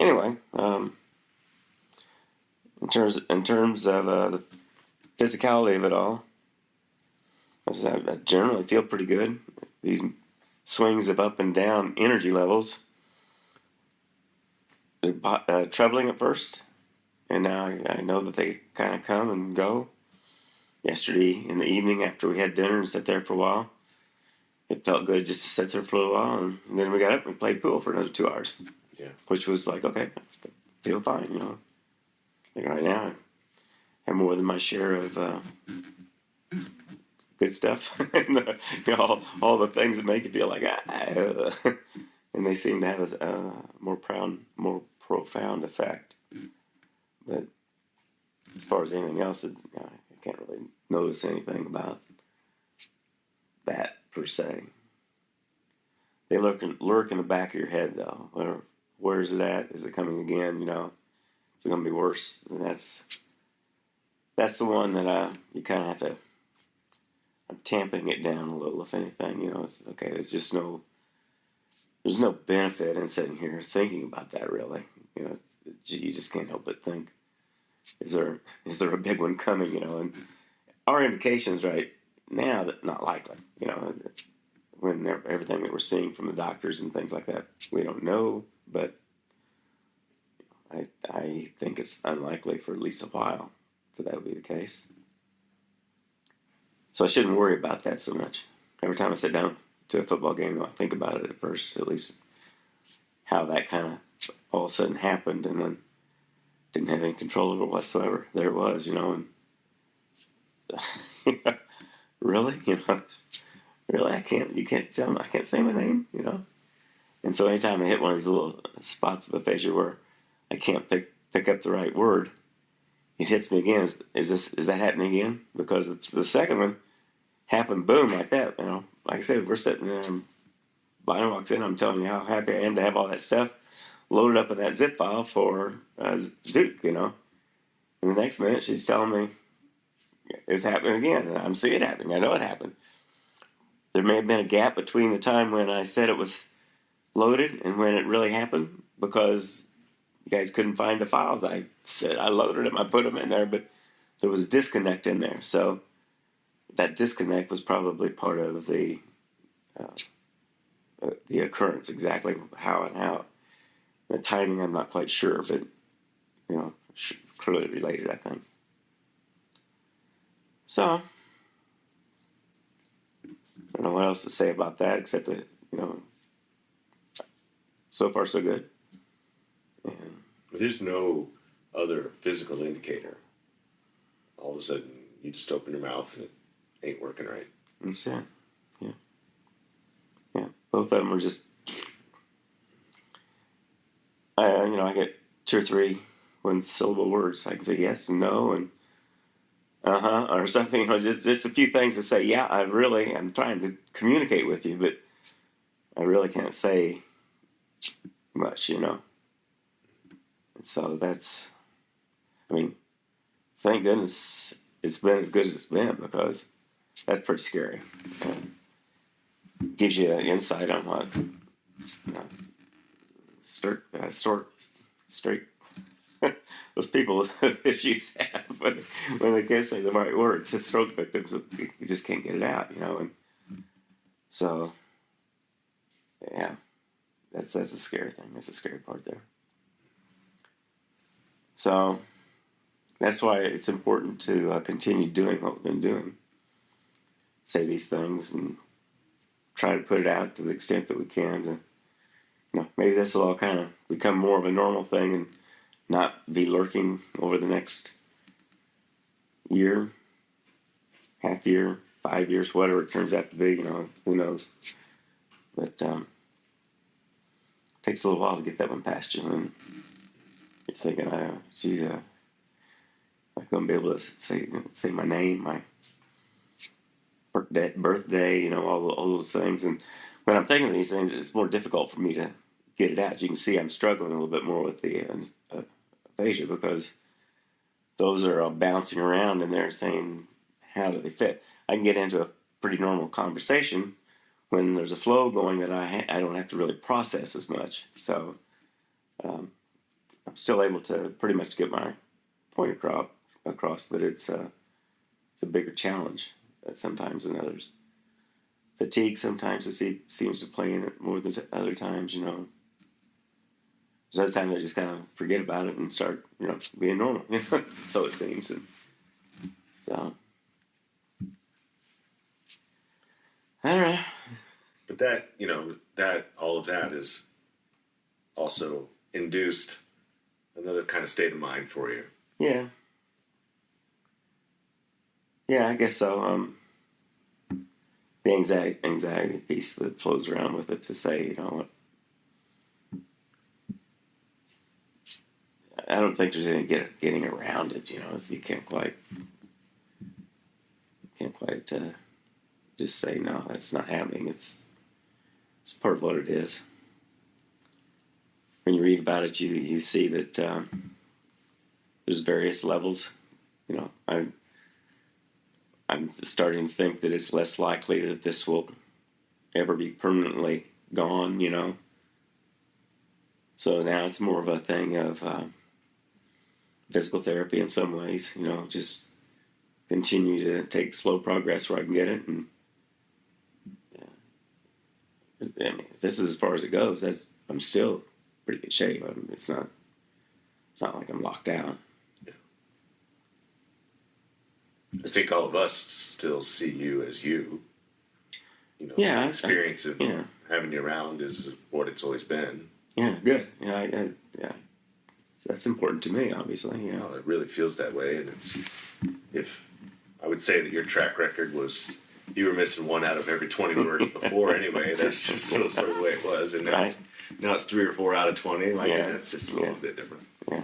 anyway, in terms of the physicality of it all, I generally feel pretty good. These swings of up and down energy levels, troubling at first, and now I know that they kind of come and go. Yesterday in the evening after we had dinner and sat there for a while, it felt good just to sit there for a little while, and then we got up and played pool for another 2 hours. Yeah. Which was like, okay, I feel fine, Like right now, I have more than my share of good stuff, and all the things that make you feel like and they seem to have a more profound effect. But as far as anything else, I can't really notice anything about that per se. They lurk in the back of your head, though. Where is it at? Is it coming again? Is it going to be worse? And that's the one that you kind of have to. I'm tamping it down a little, if anything. It's okay. There's no benefit in sitting here thinking about that, really. You just can't help but think. Is there a big one coming? And our indications right now that not likely. When everything that we're seeing from the doctors and things like that, we don't know, but I think it's unlikely for at least a while for that to be the case. So I shouldn't worry about that so much. Every time I sit down to a football game, I think about it at first, at least how that kind of all of a sudden happened, and then didn't have any control over it whatsoever. There it was, and really, really, you can't tell me, I can't say my name, And so anytime I hit one of these little spots of aphasia where I can't pick up the right word, it hits me again. Is that happening again? Because the second one happened, boom, like that. Like I said, we're sitting there, and Bonnie walks in. I'm telling you how happy I am to have all that stuff loaded up in that zip file for Duke. And the next minute she's telling me it's happening again, and I'm seeing it happening. I know it happened. There may have been a gap between the time when I said it was loaded and when it really happened, because you guys couldn't find the files. I said I loaded them, I put them in there, but there was a disconnect in there. So that disconnect was probably part of the occurrence. Exactly how. The timing, I'm not quite sure, but clearly related, I think. So I don't know what else to say about that, except that so far so good. And there's no other physical indicator. All of a sudden, you just open your mouth and it ain't working right. That's it. Yeah. Both of them are just. I get 2 or 3 one-syllable words. I can say yes and no and or something. Just a few things to say. Yeah, I'm trying to communicate with you, but I really can't say much, And so that's. Thank goodness it's been as good as it's been, because that's pretty scary. Gives you an insight on what. Straight those people with issues have when they can't say the right words. The stroke victims, you just can't get it out, And so, yeah, that's a scary thing. That's the scary part there. So that's why it's important to continue doing what we've been doing. Say these things and try to put it out to the extent that we can to. Maybe this will all kind of become more of a normal thing and not be lurking over the next year, half year, 5 years, whatever it turns out to be. Who knows? But it takes a little while to get that one past you, and you're thinking, geez, I'm going to be able to say my name, my birthday, all those things. And when I'm thinking of these things, it's more difficult for me to get it out. You can see I'm struggling a little bit more with the aphasia, because those are all bouncing around and they're saying, how do they fit? I can get into a pretty normal conversation when there's a flow going that I don't have to really process as much. So I'm still able to pretty much get my point across, but it's a bigger challenge sometimes than others. Fatigue sometimes seems to play in it more than other times. There's other times I just kind of forget about it and start being normal. So it seems. And so I don't know. But that, that all of that is also induced another kind of state of mind for you. Yeah. Yeah, I guess so. The anxiety piece that flows around with it to say, I don't think there's any getting around it. You can't quite just say no, that's not happening. It's part of what it is. When you read about it, you see that there's various levels. I'm starting to think that it's less likely that this will ever be permanently gone. So now it's more of a thing of physical therapy in some ways. Just continue to take slow progress where I can get it, and if this is as far as it goes, I'm still in pretty good shape. It's not like I'm locked out. I think all of us still see you as you. The experience of having you around is what it's always been. Yeah, good. Yeah, that's important to me, obviously. Yeah. It really feels that way, and if I would say that your track record was you were missing one out of every 20 words before anyway. That's just sort of the way it was, and now it's 3 or 4 out of 20. That's just a little bit different. Yeah.